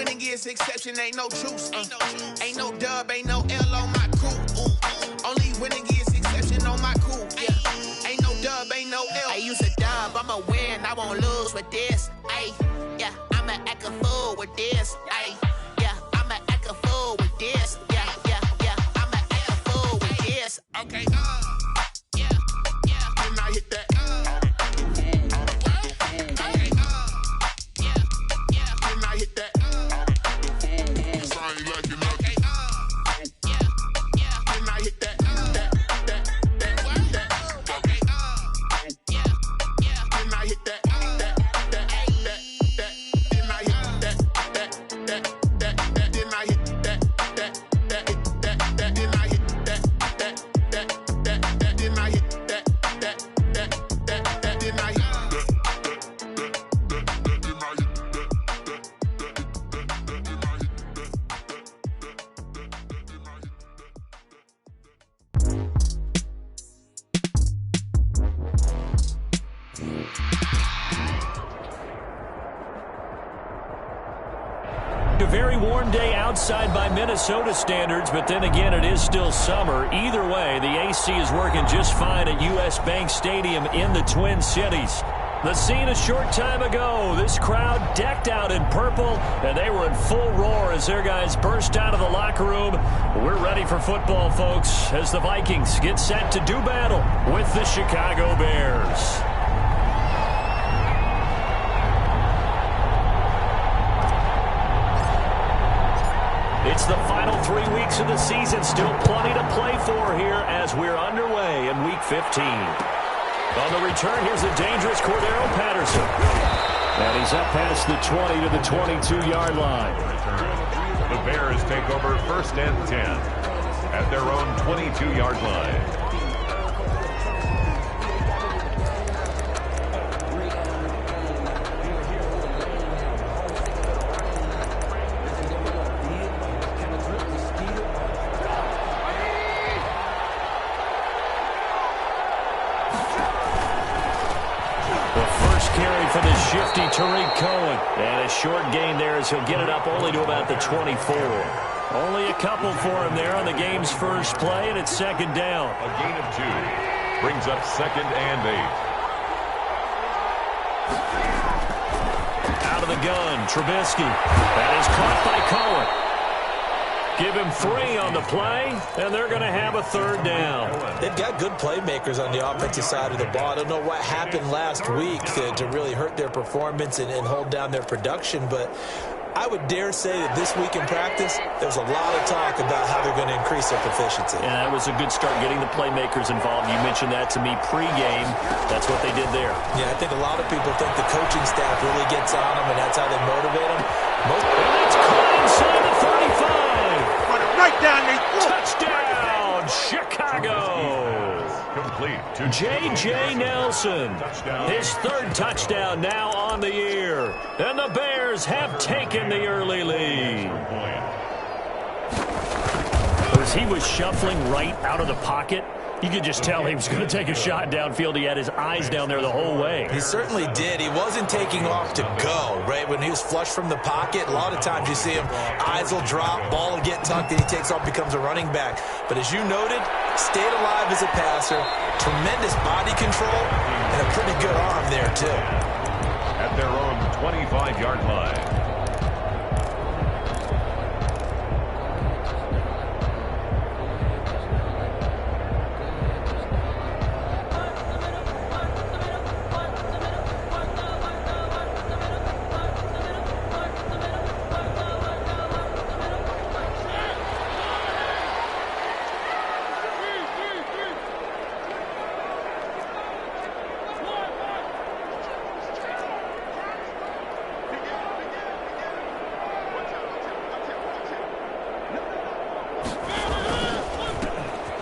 winning is exception, ain't no truce. Ain't no dub, ain't no L on my crew. Only winning is exception on my crew. Yeah. Ain't no dub, ain't no L. I use a dub, I'ma win, I won't lose with this. Ay, yeah, I'ma act a fool with this. Ay, yeah, I'ma act a fool with this. Yeah, yeah, yeah, I'ma act a fool with this. Okay, yeah, yeah, then I hit that. A very warm day outside by Minnesota standards, but then again, it is still summer. Either way, the AC is working just fine at U.S. Bank Stadium in the Twin Cities. The scene a short time ago, this crowd decked out in purple, and they were in full roar as their guys burst out of the locker room. We're ready for football, folks, as the Vikings get set to do battle with the Chicago Bears. It's the final 3 weeks of the season. Still plenty to play for here as we're underway in Week 15. On the return, here's a dangerous Cordero Patterson. And he's up past the 20 to the 22-yard line. The Bears take over 1st and 10 at their own 22-yard line. For the shifty Tariq Cohen. And a short gain there as he'll get it up only to about the 24. Only a couple for him there on the game's first play, and it's 2nd down. A gain of 2 brings up 2nd and 8. Out of the gun, Trubisky. That is caught by Cohen. Give him 3 on the play, and they're going to have a 3rd down. They've got good playmakers on the offensive side of the ball. I don't know what happened last week to really hurt their performance and hold down their production, but I would dare say that this week in practice, there's a lot of talk about how they're going to increase their proficiency. Yeah, that was a good start getting the playmakers involved. You mentioned that to me pregame. That's what they did there. Yeah, I think a lot of people think the coaching staff really gets on them, and that's how they motivate them. And it's caught inside the 35. Right down there. Touchdown, Chicago. Complete to J.J. Nelson. His 3rd touchdown now on the year. And the Bears have taken the early lead. As he was shuffling right out of the pocket, you could just tell he was going to take a shot downfield. He had his eyes down there the whole way. He certainly did. He wasn't taking off to go, right? When he was flush from the pocket, a lot of times you see him, eyes will drop, ball will get tucked, and he takes off, becomes a running back. But as you noted, stayed alive as a passer, tremendous body control, and a pretty good arm there, too. At their own 25-yard line.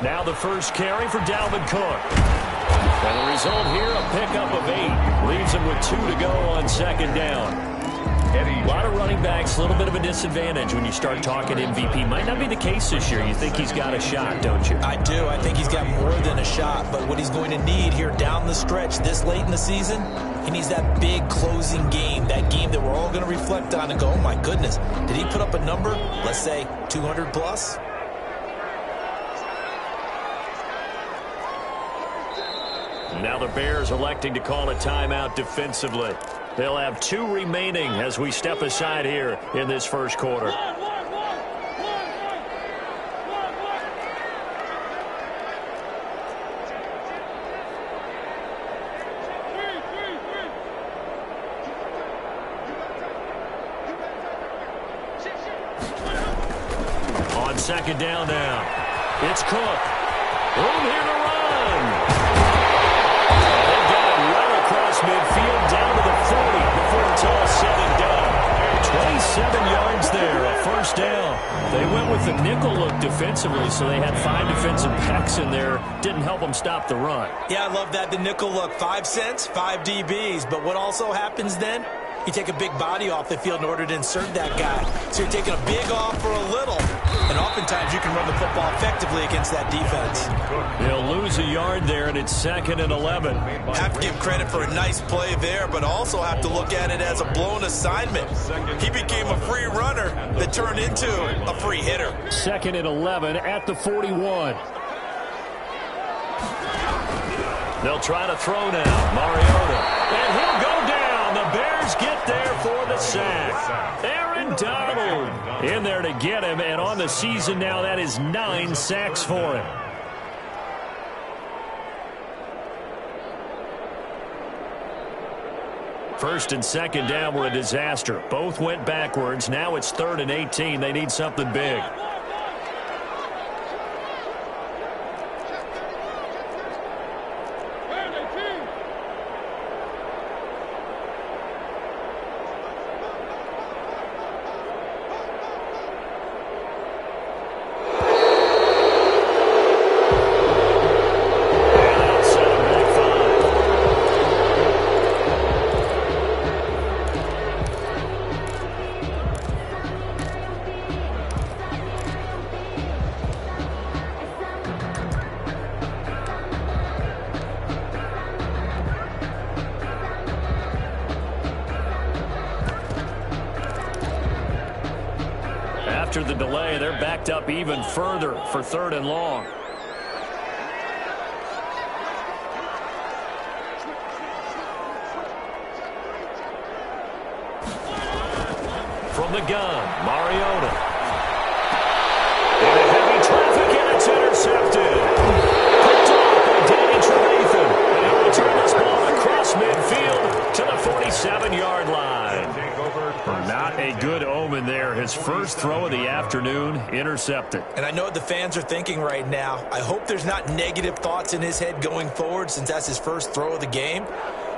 Now the first carry for Dalvin Cook. And the result here, a pickup of 8. Leaves him with 2 to go on 2nd down. A lot of running backs, a little bit of a disadvantage when you start talking MVP. Might not be the case this year. You think he's got a shot, don't you? I do. I think he's got more than a shot. But what he's going to need here down the stretch this late in the season, He needs that big closing game, that game that we're all going to reflect on and go, oh my goodness, did he put up a number, let's say 200 plus? Now the Bears electing to call a timeout defensively. They'll have 2 remaining as we step aside here in this first quarter. On second down now, it's Cook. Room here to run. They've got it well across midfield down to the 40 before it's all said and done. 27 yards there, a first down. They went with the nickel look defensively, so they had 5 defensive backs in there. Didn't help them stop the run. Yeah, I love that, the nickel look. 5 cents, 5 DBs. But what also happens then? You take a big body off the field in order to insert that guy. So you're taking a big off for a little. And oftentimes you can run the football effectively against that defense. They'll lose a yard there, and it's 2nd and 11. Have to give credit for a nice play there, but also have to look at it as a blown assignment. He became a free runner that turned into a free hitter. 2nd and 11 at the 41. They'll try to throw now. Mariota. And he'll go down. The Bears get there for the sack. Aaron Donald in there to get him, and on the season now, that is 9 sacks for him. First and second down were a disaster. Both went backwards. Now it's 3rd and 18. They need something big. After the delay, they're backed up even further for 3rd and long. From the gun, Mariota. In a heavy traffic, and it's intercepted. Picked off by Danny Trevathan. And he'll return this ball across midfield to the 47-yard line. Not a good omen there. His first throw of the afternoon, intercepted. And I know what the fans are thinking right now. I hope there's not negative thoughts in his head going forward since that's his first throw of the game.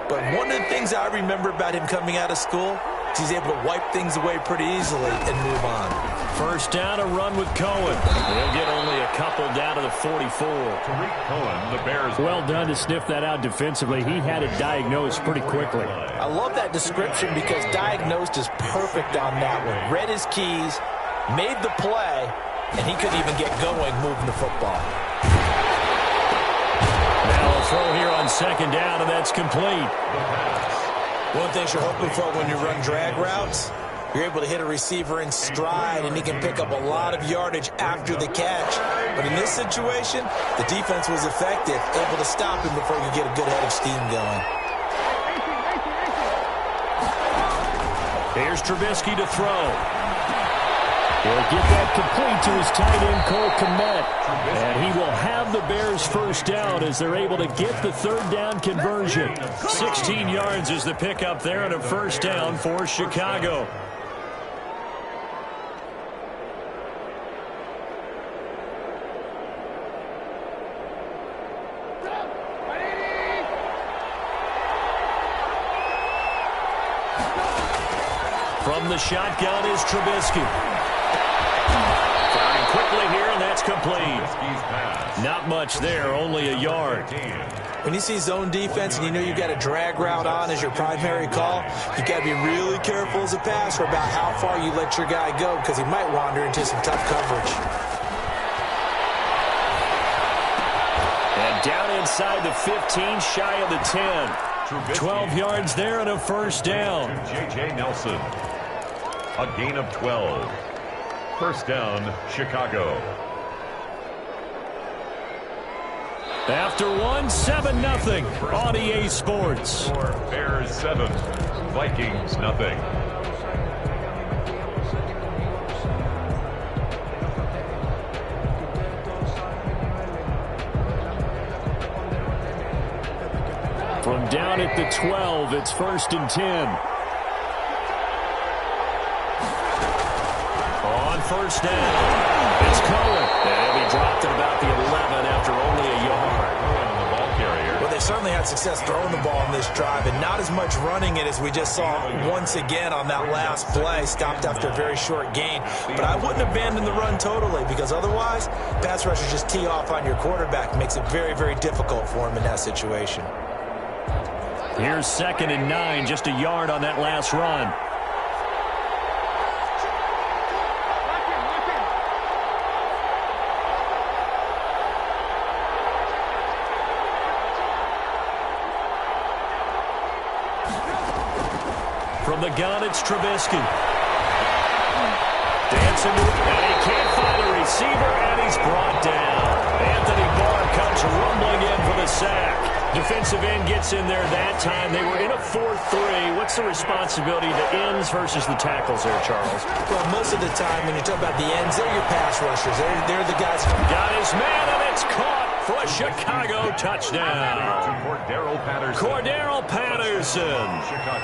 But one of the things I remember about him coming out of school is he's able to wipe things away pretty easily and move on. First down, a run with Cohen. They'll get only a couple down to the 44. Tariq Cohen, the Bears. Well done to sniff that out defensively. He had it diagnosed pretty quickly. I love that description because diagnosed is perfect on that one. Read his keys, made the play, and he couldn't even get going moving the football. Now a throw here on second down, and that's complete. One of the things you're hoping for when you run drag routes, you're able to hit a receiver in stride, and he can pick up a lot of yardage after the catch. But in this situation, the defense was effective, able to stop him before he could get a good head of steam going. Here's Trubisky to throw. He'll get that complete to his tight end, Cole Kmet. And he will have the Bears first down as they're able to get the 3rd down conversion. 16 yards is the pickup there and a first down for Chicago. From the shotgun is Trubisky. Firing quickly here, and that's complete. Not much there, only a yard. When you see zone defense and you know you've got a drag route on as your primary call, you've got to be really careful as a passer about how far you let your guy go because he might wander into some tough coverage. And down inside the 15, shy of the 10. Trubisky. 12 yards there and a first down. J.J. Nelson. A gain of 12. First down, Chicago. After one, 7-0 on EA Sports. Bears 7, Vikings nothing. From down at the 12, it's 1st and 10. On first down, it's Cohen. And he dropped at about the 11 after only a yard. The ball carrier. Well, they certainly had success throwing the ball in this drive, and not as much running it as we just saw once again on that last play. Stopped after a very short gain. But I wouldn't abandon the run totally, because otherwise, pass rushers just tee off on your quarterback. Makes it very, very difficult for him in that situation. Here's 2nd and 9, just a yard on that last run. From the gun, it's Trubisky. Dancing, and he can't find a receiver, and he's brought down. Anthony Barr comes rumbling in for the sack. Defensive end gets in there that time. They were in a 4-3. What's the responsibility of the ends versus the tackles there, Charles? Well, most of the time when you talk about the ends, they're your pass rushers. They're the guys. Got his man, and it's caught for a Chicago touchdown. Cordero Patterson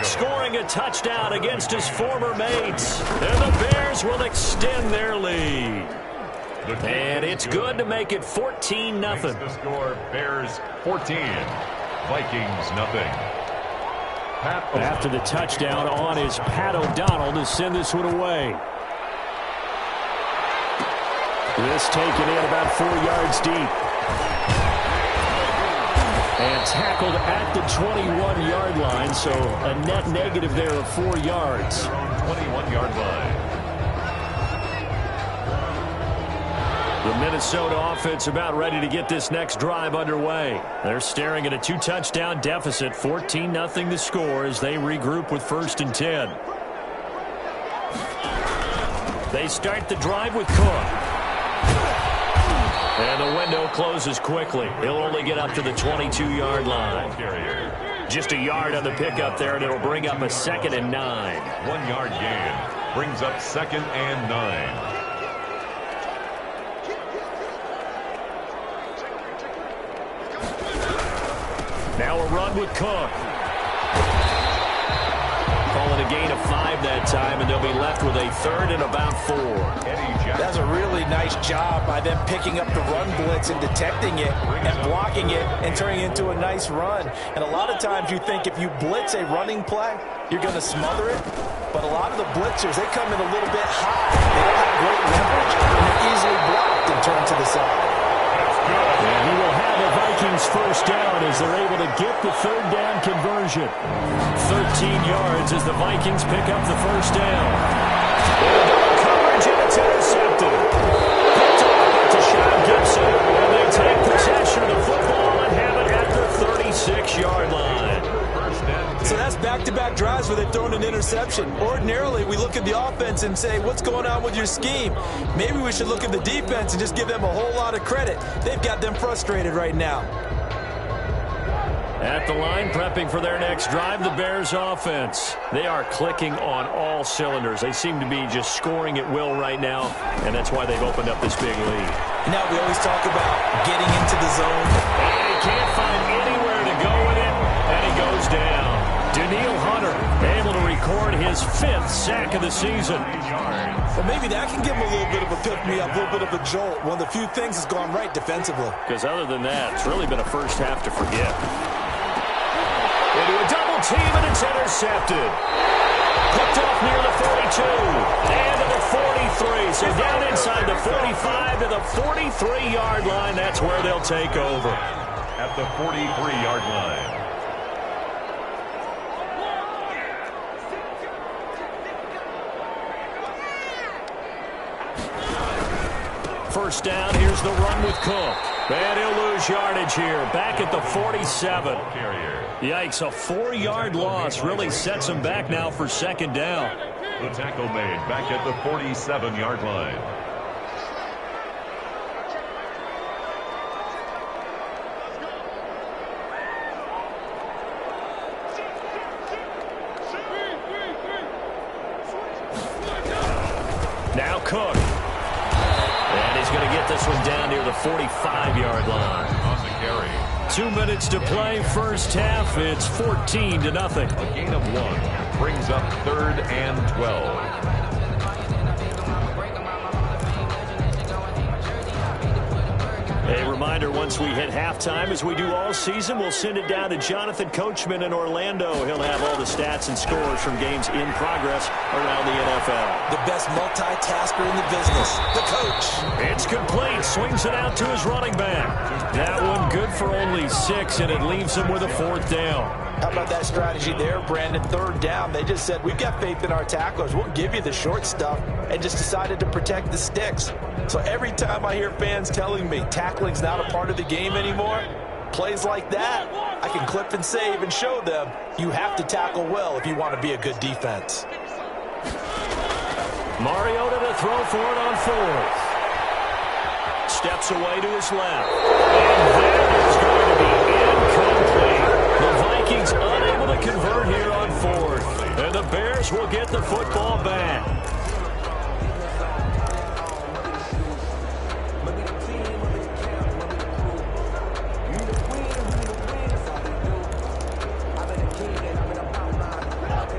scoring a touchdown against his former mates. And the Bears will extend their lead. And it's good to make it 14-0. The score, Bears 14, Vikings nothing. After the touchdown on is Pat O'Donnell to send this one away. This taken in about 4 yards deep. And tackled at the 21-yard line, so a net negative there of 4 yards. 21-yard line. The Minnesota offense about ready to get this next drive underway. They're staring at a 2-touchdown deficit, 14-0 the score as they regroup with 1st and 10. They start the drive with Cook. And the window closes quickly. He'll only get up to the 22-yard line. Just a yard on the pickup there, and it'll bring up a 2nd and 9. 1 yard gain brings up 2nd and 9. Now a run with Cook. Calling a gain of 5 that time, and they'll be left with a 3rd and about 4. That's a really nice job by them picking up the run blitz and detecting it and blocking it and turning it into a nice run. And a lot of times you think if you blitz a running play, you're going to smother it. But a lot of the blitzers, they come in a little bit high. They don't have great leverage, and they're easily blocked and turned to the side. And he will have a Vikings first down as they're able to get the 3rd down conversion. 13 yards as the Vikings pick up the first down. Coverage, and it's intercepted. Picked off by Deshaun Gibson, and they take possession of the football and have it at the 36-yard line. So that's back-to-back drives where they've thrown an interception. Ordinarily, we look at the offense and say, what's going on with your scheme? Maybe we should look at the defense and just give them a whole lot of credit. They've got them frustrated right now. At the line, prepping for their next drive, the Bears offense. They are clicking on all cylinders. They seem to be just scoring at will right now, and that's why they've opened up this big lead. Now, we always talk about getting into the zone. And he can't find anywhere to go with it, and he goes down. Daniil Hunter able to record his 5th sack of the season. Well, maybe that can give him a little bit of a pick-me-up, a little bit of a jolt. One of the few things that's gone right defensively. Because other than that, it's really been a first half to forget. Into a double team, and it's intercepted. Picked off near the 42 and to the 43. So down inside the 45 to the 43-yard line. That's where they'll take over. At the 43-yard line. First down, here's the run with Cook. And he'll lose yardage here, back at the 47. Yikes, a 4-yard loss really sets him back now for second down. The tackle made back at the 47-yard line. Now Cook. And he's going to get this one down near the 45-yard line. On the carry. 2 minutes to play, first half. It's 14-0. A gain of 1 brings up 3rd and 12. A reminder, once we hit halftime, as we do all season, we'll send it down to Jonathan Coachman in Orlando. He'll have all the stats and scores from games in progress around the NFL. The best multitasker in the business, the coach. It's complete. Swings it out to his running back. That one good for only 6, and it leaves him with a 4th down. How about that strategy there, Brandon? 3rd down. They just said, we've got faith in our tacklers. We'll give you the short stuff, and just decided to protect the sticks. So every time I hear fans telling me tackling's not a part of the game anymore, plays like that, I can clip and save and show them you have to tackle well if you want to be a good defense. Mariota to throw for it on 4th. Steps away to his left. And that is going to be incomplete. The Vikings unable to convert here on 4th. And the Bears will get the football back.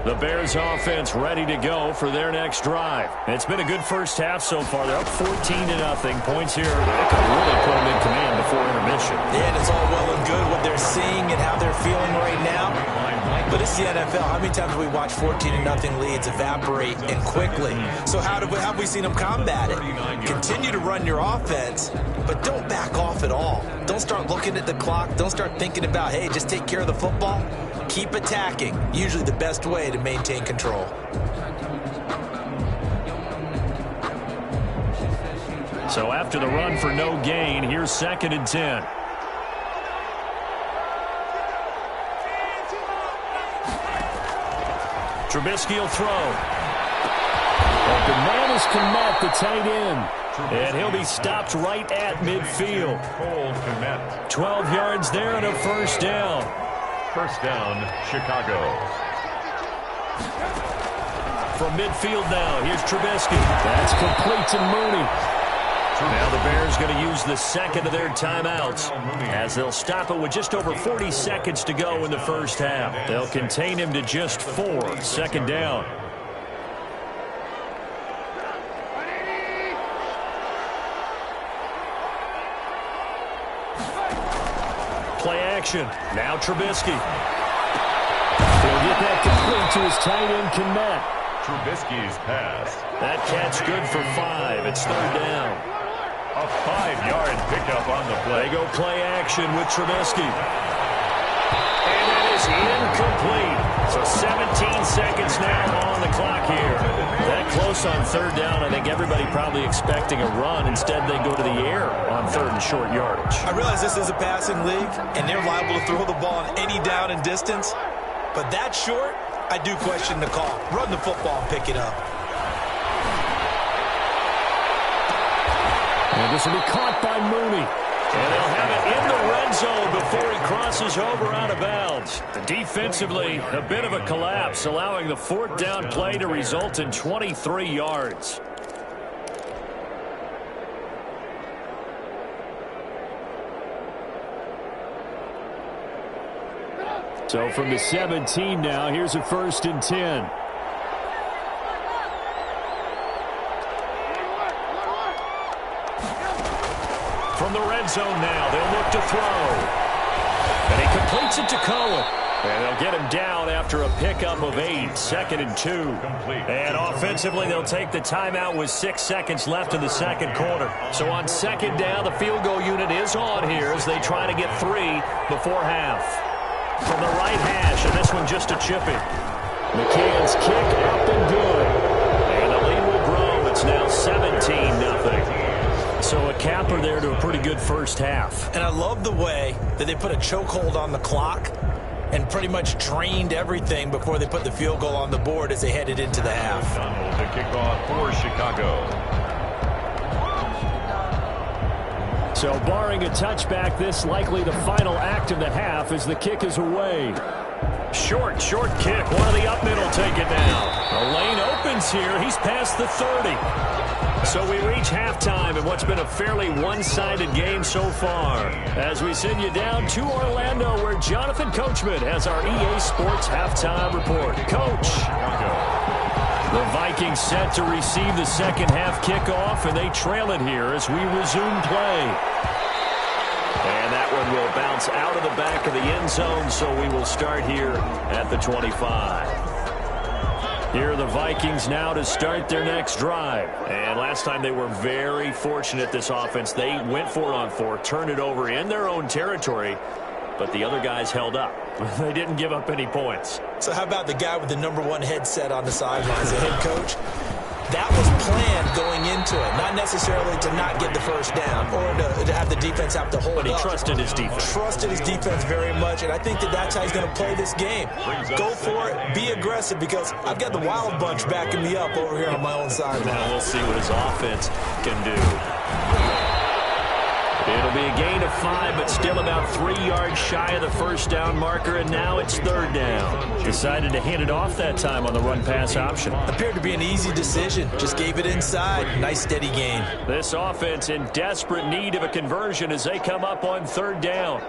The Bears offense ready to go for their next drive. It's been a good first half so far. They're up 14-0. Points here that could really put them in command before intermission. Yeah, and it's all well and good what they're seeing and how they're feeling right now. But it's the NFL. How many times have we watched 14-0 leads evaporate and quickly? So how have we seen them combat it? Continue to run your offense, but don't back off at all. Don't start looking at the clock. Don't start thinking about, hey, just take care of the football. Keep attacking. Usually the best way to maintain control. So after the run for no gain, here's 2nd and 10. Trubisky will throw. Open man is Kmet, the tight end. And he'll be stopped right at midfield. 12 yards there and a 1st down. 1st down, Chicago. From midfield now, here's Trubisky. That's complete to Mooney. Now the Bears going to use the 2nd of their timeouts as they'll stop it with just over 40 seconds to go in the first half. They'll contain him to just 4. 2nd down. Play action. Now Trubisky. He'll get that complete to his tight end, Kmet. Trubisky's pass. That catch good for 5. It's 3rd down. A 5-yard pickup on the play. They go play action with Trubisky. And that is incomplete. So 17 seconds now on the clock here. That close on 3rd down. I think everybody probably expecting a run. Instead, they go to the air on 3rd and short yardage. I realize this is a passing league, and they're liable to throw the ball on any down and distance. But that short, I do question the call. Run the football and pick it up. And this will be caught by Mooney. And they'll have it in the red zone before he crosses over out of bounds. Defensively, a bit of a collapse, allowing the 4th down play to result in 23 yards. So from the 17 now, here's a 1st and 10. From the red zone now, they'll look to throw. And he completes it to Cohen. And they'll get him down after a pickup of 8. 2nd and 2. And offensively, they'll take the timeout with 6 seconds left in the 2nd quarter. So on 2nd down, the field goal unit is on here as they try to get 3 before half. From the right hash, and this one just a chipping. McCann's kick up and good. And the lead will grow. It's now 17-0. So a capper there to a pretty good first half. And I love the way that they put a chokehold on the clock and pretty much drained everything before they put the field goal on the board as they headed into the half. Donald to kick off for Chicago. So barring a touchback, this likely the final act of the half as the kick is away. Short kick. One of the up middle take it down. The lane opens here. He's past the 30. So we reach halftime in what's been a fairly one-sided game so far. As we send you down to Orlando, where Jonathan Coachman has our EA Sports halftime report. Coach. The Vikings set to receive the second half kickoff, and they trail it here as we resume play. And that one will bounce out of the back of the end zone, so we will start here at the 25. Here are the Vikings now to start their next drive. And last time they were very fortunate, this offense. They went 4-on-4, turned it over in their own territory, but the other guys held up. They didn't give up any points. So how about the guy with the #1 headset on the sidelines, the head coach? That was planned going into it, not necessarily to not get the first down or to have the defense have to hold up. But he trusted his defense. Trusted his defense very much, and I think that's how he's going to play this game. Go for it, be aggressive, because I've got the wild bunch backing me up over here on my own sideline. Now we'll see what his offense can do. It'll be a gain of 5, but still about 3 yards shy of the first down marker, and now it's third down. Decided to hand it off that time on the run-pass option. Appeared to be an easy decision. Just gave it inside. Nice, steady gain. This offense in desperate need of a conversion as they come up on third down.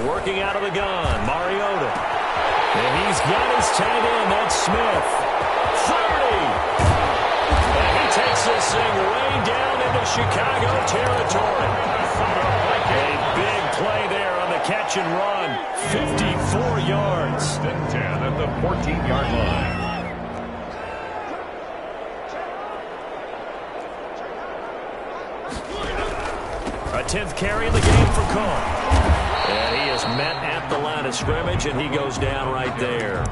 Working out of the gun, Mariota. And he's got his tight end, that's Smith. 30. And he takes this thing way down into Chicago territory. A big play there on the catch and run. 54 yards. Then 10 at the 14-yard line. A 10th carry in the game for Cook. And he is met at the line of scrimmage, and he goes down right there.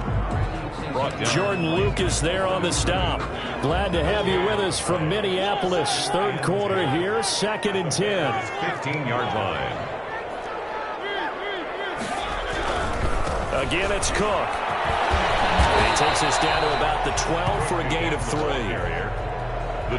Jordan Lucas there on the stop. Glad to have you with us from Minneapolis. Third quarter here, 2nd and 10. 15-yard line. Again, it's Cook. And he takes us down to about the 12 for a gain of 3.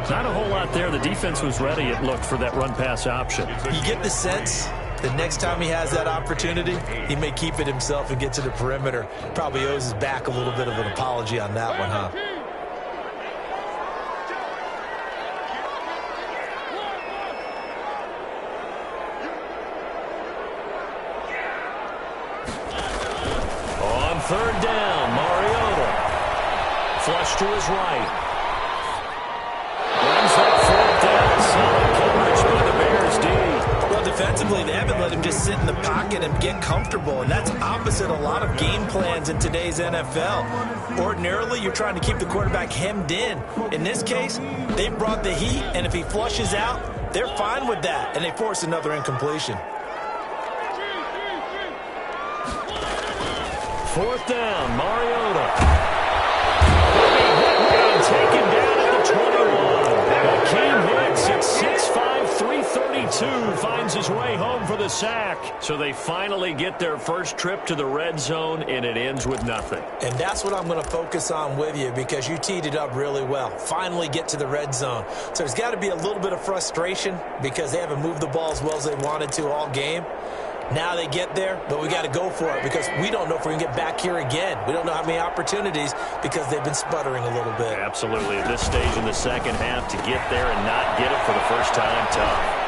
Not a whole lot there. The defense was ready, it looked, for that run-pass option. You get the sense the next time he has that opportunity, he may keep it himself and get to the perimeter. Probably owes his back a little bit of an apology on that one, huh? On third down, Mariota. Flush to his right. Runs that fourth down. Solid coverage by the Bears D. Well, defensively, they haven't let him just sit in the pocket and get comfortable, and that's opposite a lot of game plans in today's NFL. Ordinarily, you're trying to keep the quarterback hemmed in. In this case, they brought the heat, and if he flushes out, they're fine with that, and they force another incompletion. Fourth down, Mariota. And taken down at the 21. Akeem Hicks at 6'5", 332 finds his way home for the sack. So they finally get their first trip to the red zone, and it ends with nothing. And that's what I'm going to focus on with you, because you teed it up really well. Finally get to the red zone. So there's got to be a little bit of frustration because they haven't moved the ball as well as they wanted to all game. Now they get there, but we got to go for it because we don't know if we're going to get back here again. We don't know how many opportunities because they've been sputtering a little bit. Absolutely. At this stage in the second half, to get there and not get it for the first time, tough.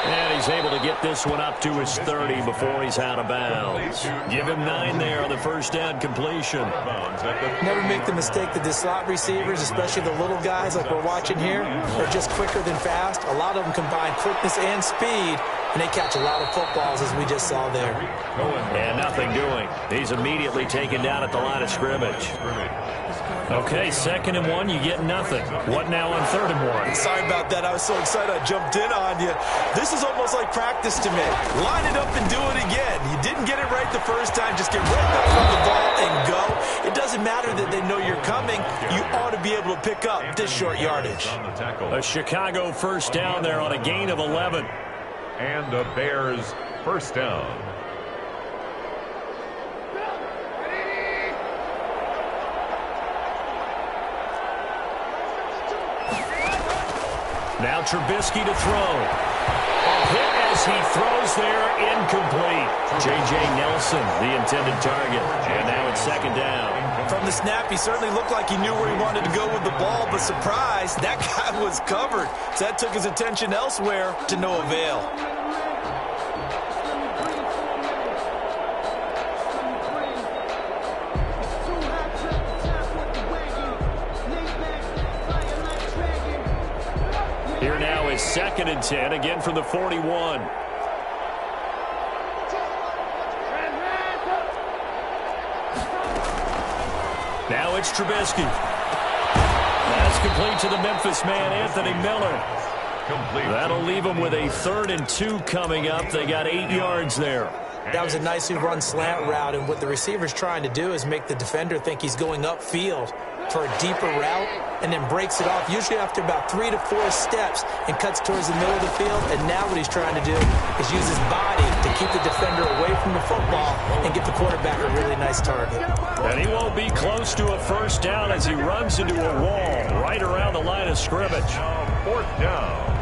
And he's able to get this one up to his 30 before he's out of bounds. Give him 9 there on the first down completion. Never make the mistake that the slot receivers, especially the little guys like we're watching here, are just quicker than fast. A lot of them combine quickness and speed, and they catch a lot of footballs, as we just saw there. And nothing doing. He's immediately taken down at the line of scrimmage. Okay, 2nd and 1, you get nothing. What now on 3rd and 1? Sorry about that. I was so excited I jumped in on you. This is almost like practice to me. Line it up and do it again. You didn't get it right the first time, just get right back on the ball and go. It doesn't matter that they know you're coming. You ought to be able to pick up this short yardage. A Chicago first down there on a gain of 11. And the Bears first down. Now Trubisky to throw. A hit as he throws there, incomplete. J.J. Nelson, the intended target. And now it's second down. From the snap, he certainly looked like he knew where he wanted to go with the ball, but surprise, that guy was covered. So that took his attention elsewhere to no avail. Here now is 2nd and 10, again from the 41. Now it's Trubisky. That's complete to the Memphis man, Anthony Miller. That'll leave them with a 3rd and 2 coming up. They got 8 yards there. That was a nicely run slant route, and what the receiver's trying to do is make the defender think he's going upfield for a deeper route, and then breaks it off, usually after about 3 to 4 steps, and cuts towards the middle of the field. And now what he's trying to do is use his body to keep the defender away from the football and get the quarterback a really nice target. And he won't be close to a first down as he runs into a wall right around the line of scrimmage. 4th down.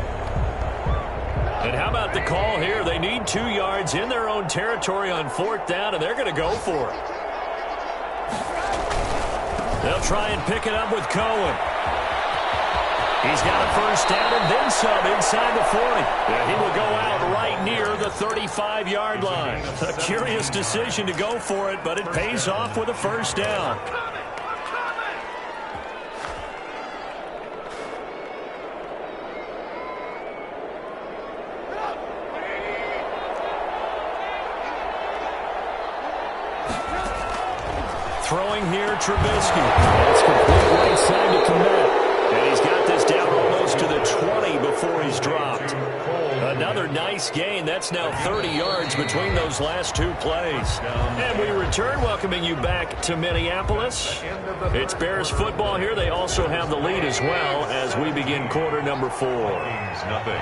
And how about the call here? They need 2 yards in their own territory on 4th down, and they're going to go for it. They'll try and pick it up with Cohen. He's got a first down and then some inside the 40. And he will go out right near the 35-yard line. A curious decision to go for it, but it pays off with a first down. Throwing here, Trubisky. That's complete right side to Komet. And he's got this down almost to the 20 before he's dropped. Another nice gain. That's now 30 yards between those last 2 plays. And we return, welcoming you back to Minneapolis. It's Bears football here. They also have the lead as well as we begin quarter number 4. Nothing.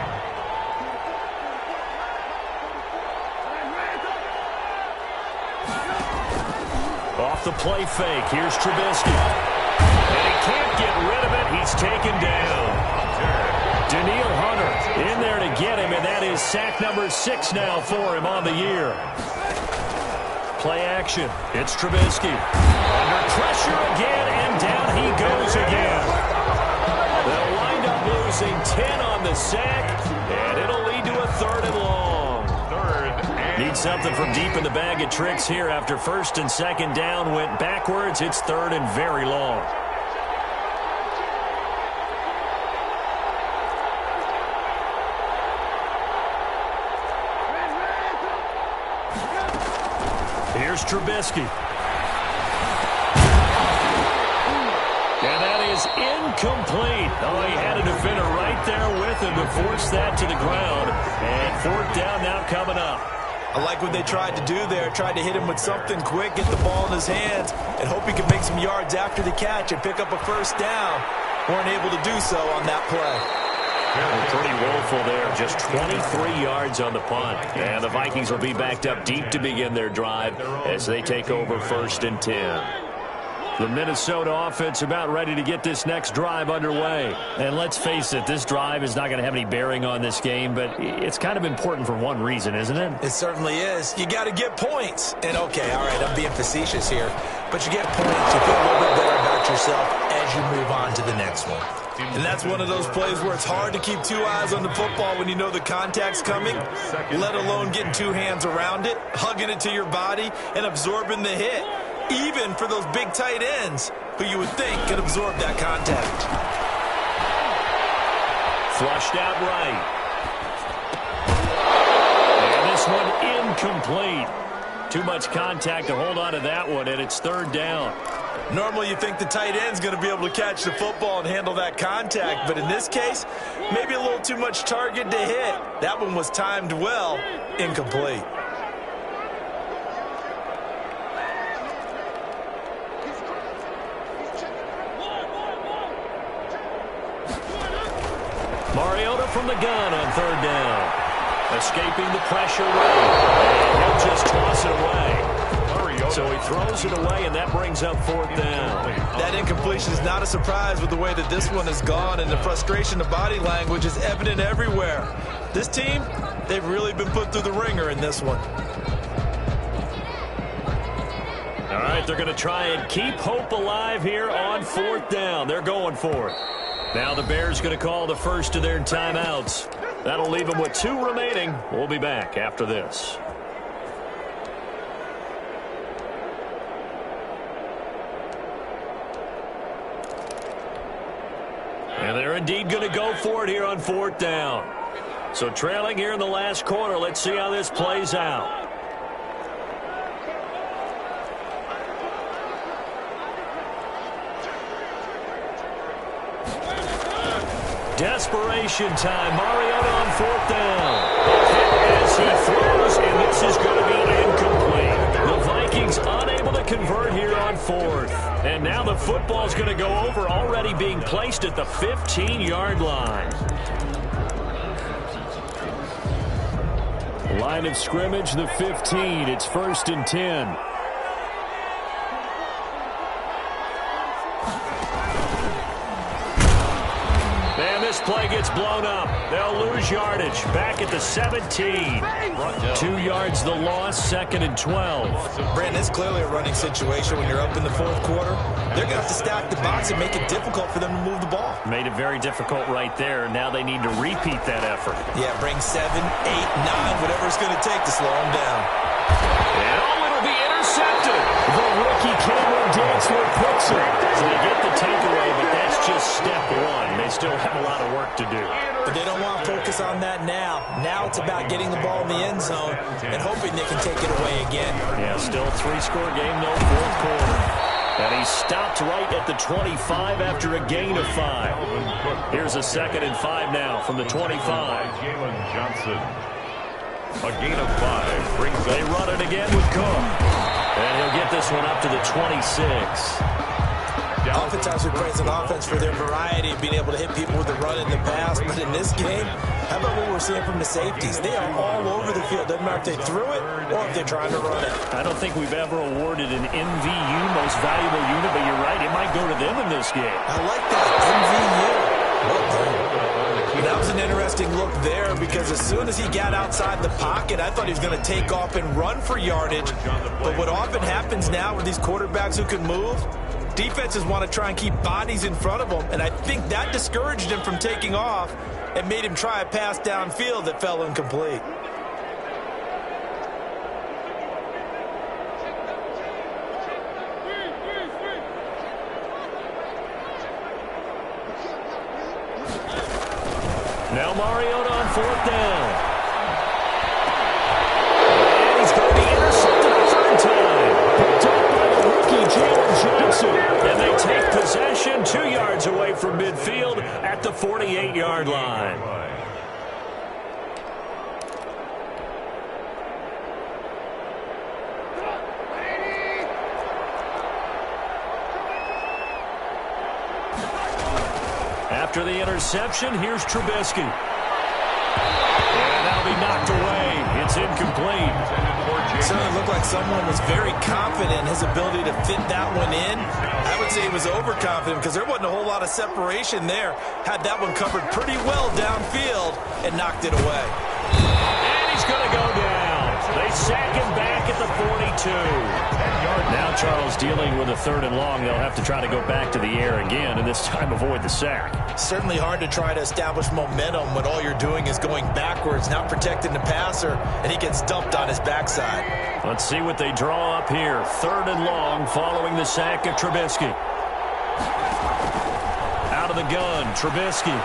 Off the play fake, here's Trubisky. And he can't get rid of it. He's taken down. Danielle Hunter in there to get him, and that is sack number 6 now for him on the year. Play action. It's Trubisky. Under pressure again, and down he goes again. They'll wind up losing 10 on the sack, and it'll lead to a 3rd and long. Need something from deep in the bag of tricks here after 1st and 2nd down went backwards. It's 3rd and very long. Here's Trubisky. And that is incomplete. Oh, he had a defender right there with him to force that to the ground. And 4th down now coming up. I like what they tried to do there, tried to hit him with something quick, get the ball in his hands, and hope he could make some yards after the catch and pick up a first down. Weren't able to do so on that play. Pretty woeful there, just 23 yards on the punt. And the Vikings will be backed up deep to begin their drive as they take over 1st and 10. The Minnesota offense about ready to get this next drive underway. And let's face it, this drive is not going to have any bearing on this game, but it's kind of important for one reason, isn't it? It certainly is. You got to get points. And okay, all right, I'm being facetious here, but you get points, you feel a little bit better about yourself as you move on to the next one. And that's one of those plays where it's hard to keep 2 eyes on the football when you know the contact's coming, let alone getting 2 hands around it, hugging it to your body, and absorbing the hit. Even for those big tight ends who you would think could absorb that contact. Flushed out right. And this one incomplete. Too much contact to hold on to that one, and it's 3rd down. Normally you think the tight end's going to be able to catch the football and handle that contact, but in this case, maybe a little too much target to hit. That one was timed well, incomplete. from the gun on third down. Escaping the pressure rate. And he'll just toss it away. So he throws it away, and that brings up fourth down. That incompletion is not a surprise with the way that this one has gone, and the frustration of body language is evident everywhere. This team, they've really been put through the ringer in this one. All right, they're going to try and keep hope alive here on fourth down. They're going for it. Now the Bears going to call the first of their timeouts. That'll leave them with 2 remaining. We'll be back after this. And they're indeed going to go for it here on fourth down. So trailing here in the last quarter. Let's see how this plays out. Desperation time. Mariota on fourth down. As he throws, and this is going to be incomplete. The Vikings unable to convert here on fourth. And now the football's going to go over, already being placed at the 15-yard line. Line of scrimmage, the 15. It's 1st and 10. This play gets blown up. They'll lose yardage. Back at the 17. 2 yards the loss, 2nd and 12. Brandon, it's clearly a running situation when you're up in the fourth quarter. They're going to have to stack the box and make it difficult for them to move the ball. Made it very difficult right there. Now they need to repeat that effort. Yeah, bring 7, 8, 9, whatever it's going to take to slow them down. And it'll be intercepted. The rookie Cameron Dantzler picks it. So they get the takeaway, but that's just step 1. They still have a lot of work to do. But they don't want to focus on that now. Now it's about getting the ball in the end zone and hoping they can take it away again. Yeah, still 3-score game, though, fourth quarter. And he stopped right at the 25 after a gain of 5. Here's a 2nd and 5 now from the 25. Jalen Johnson. A gain of 5 brings up. They run it again with Cook. And he'll get this one up to the 26. Oftentimes we praise an offense for their variety of being able to hit people with the run in the pass, but in this game, how about what we're seeing from the safeties? They are all over the field. Doesn't matter if they threw it or if they're trying to run it. I don't think we've ever awarded an MVU, most valuable unit, but you're right, it might go to them in this game. I like that, MVU. Well done. That was an interesting look there because as soon as he got outside the pocket, I thought he was going to take off and run for yardage. But what often happens now with these quarterbacks who can move, defenses want to try and keep bodies in front of them, and I think that discouraged him from taking off and made him try a pass downfield that fell incomplete. Now Mariota on fourth down. And he's going to be intercepted a third time. Picked up by the rookie, Jalen Johnson. And they take possession 2 yards away from midfield at the 48-yard line. After the interception, here's Trubisky. And that'll be knocked away. It's incomplete. It certainly looked like someone was very confident in his ability to fit that one in. I would say he was overconfident because there wasn't a whole lot of separation there. Had that one covered pretty well downfield and knocked it away. And he's going to go down. They sack him back at the 42. Now Charles dealing with a 3rd and long. They'll have to try to go back to the air again and this time avoid the sack. Certainly hard to try to establish momentum when all you're doing is going backwards, not protecting the passer, and he gets dumped on his backside. Let's see what they draw up here. 3rd and long following the sack of Trubisky. Out of the gun, Trubisky.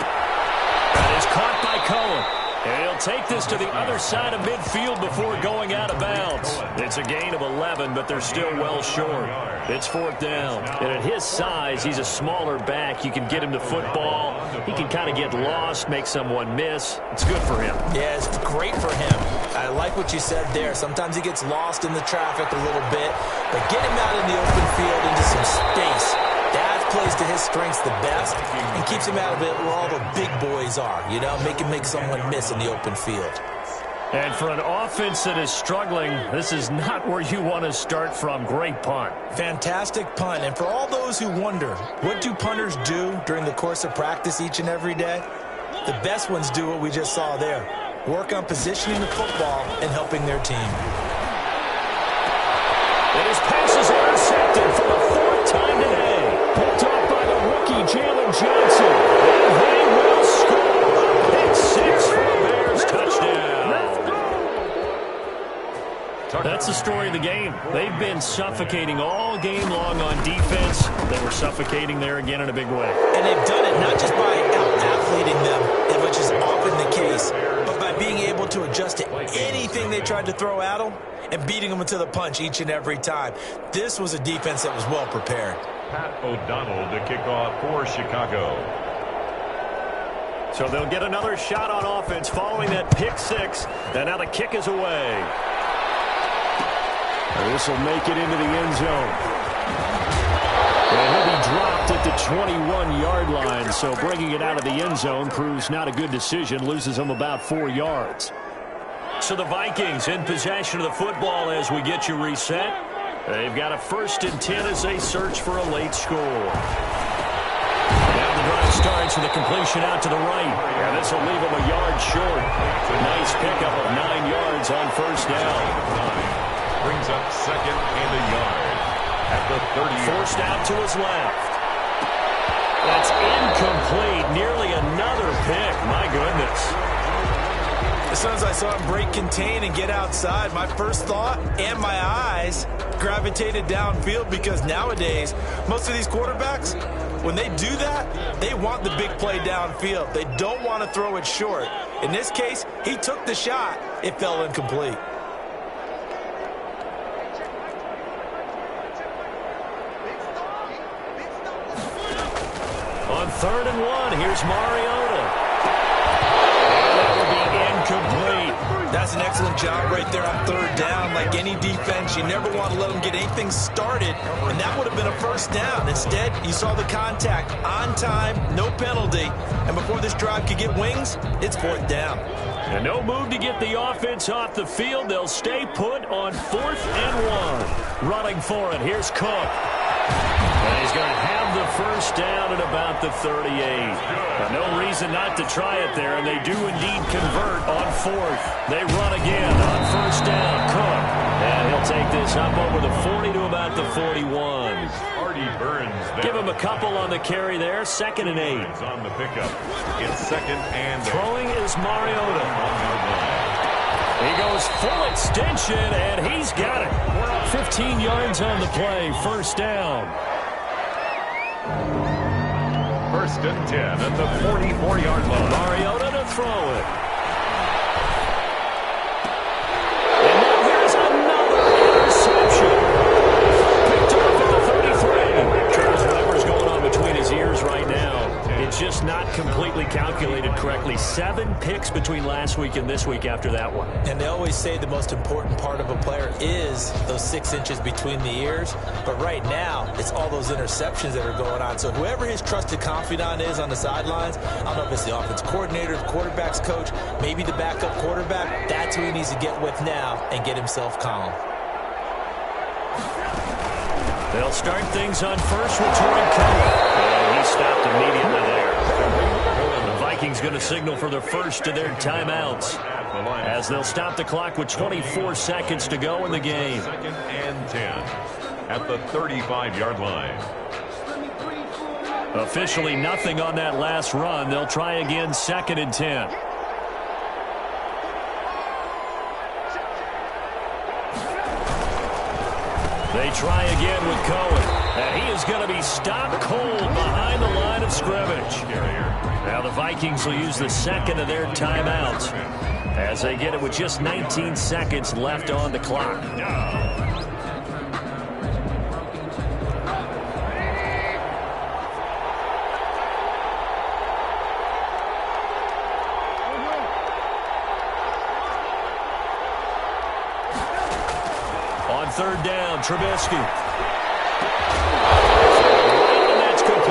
That is caught by Cohen. And he'll take this to the other side of midfield before going out of bounds. It's a gain of 11, but they're still well short. It's 4th down. And at his size, he's a smaller back. You can get him to football. He can kind of get lost, make someone miss. It's good for him. Yeah, it's great for him. I like what you said there. Sometimes he gets lost in the traffic a little bit, but get him out in the open field into some space. That's plays to his strengths the best and keeps him out of it where all the big boys are, you know, make someone miss in the open field. And for an offense that is struggling, this is not where you want to start from. Great punt. Fantastic punt. And for all those who wonder, what do punters do during the course of practice each and every day? The best ones do what we just saw there. Work on positioning the football and helping their team. And his pass is intercepted for the fourth time today. Picked off by the rookie, Jalen Johnson. And they will score. Pick 6 for the Bears. Touchdown. That's the story of the game. They've been suffocating all game long on defense. They were suffocating there again in a big way. And they've done it not just by out-athleting them, which is often the case, but by being able to adjust to anything they tried to throw at them and beating them into the punch each and every time. This was a defense that was well prepared. Pat O'Donnell to kick off for Chicago. So they'll get another shot on offense following that pick 6. And now the kick is away. This will make it into the end zone. And he'll be dropped at the 21-yard line. So bringing it out of the end zone proves not a good decision. Loses him about 4 yards. So the Vikings in possession of the football as we get you reset. They've got a 1st and 10 as they search for a late score. Now the drive starts with a completion out to the right. And this will leave him a yard short. Nice pickup of 9 yards on 1st down. Brings up 2nd and a yard at the 30. Forced out to his left. That's incomplete. Nearly another pick. My goodness. As soon as I saw him break contain and get outside, my first thought and my eyes gravitated downfield, because nowadays, most of these quarterbacks, when they do that, they want the big play downfield. They don't want to throw it short. In this case, he took the shot. It fell incomplete. On 3rd and 1, here's Mariota. That will be incomplete. That's an excellent job right there on 3rd down. Like any defense, you never want to let them get anything started, and that would have been a 1st down. Instead, you saw the contact on time, no penalty, and before this drive could get wings, it's 4th down. And no move to get the offense off the field. They'll stay put on 4th and 1. Running for it, here's Cook. And he's going to have the 1st down at about the 38. No reason not to try it there, and they do indeed convert on 4th. They run again on 1st down. Cook. And he'll take this up over the 40 to about the 41. Give him a couple on the carry there. 2nd and 8. On the pickup. It's 2nd and 8. Throwing is Mariota. He goes full extension, and he's got it. 15 yards on the play, 1st down. 1st and 10 at the 44-yard line. Mariota to throw it. And now here's another interception. Picked off at the 33. Travis, whatever's going on between his ears right now, it's just not completely calculated correctly. 7 picks between last week and this week after that one. And they always say the most important part of a player is those 6 inches between the ears. But right now, it's all those interceptions that are going on. So whoever his trusted confidant is on the sidelines, I don't know if it's the offense coordinator, the quarterback's coach, maybe the backup quarterback, that's who he needs to get with now and get himself calm. They'll start things on 1st with Torrey Cohen. And he stopped immediately there. The Vikings going to signal for their 1st of their timeouts, as they'll stop the clock with 24 seconds to go in the game. 2nd and 10 at the 35-yard line. Officially nothing on that last run. They'll try again, 2nd and 10. They try again with Cohen. And he is going to be stopped cold behind the line of scrimmage. Now the Vikings will use the 2nd of their timeouts as they get it with just 19 seconds left on the clock. On 3rd down, Trubisky. And that's complete.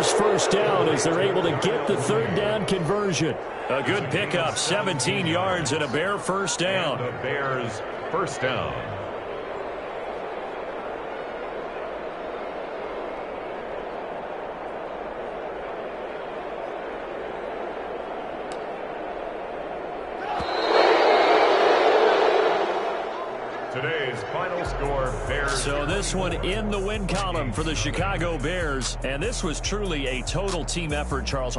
Bears first down as they're able to get the third down conversion. A good pickup, 17 yards and a Bear first down. And the Bears first down. Today's final score, Bears. So this one in the win column for the Chicago Bears. And this was truly a total team effort, Charles.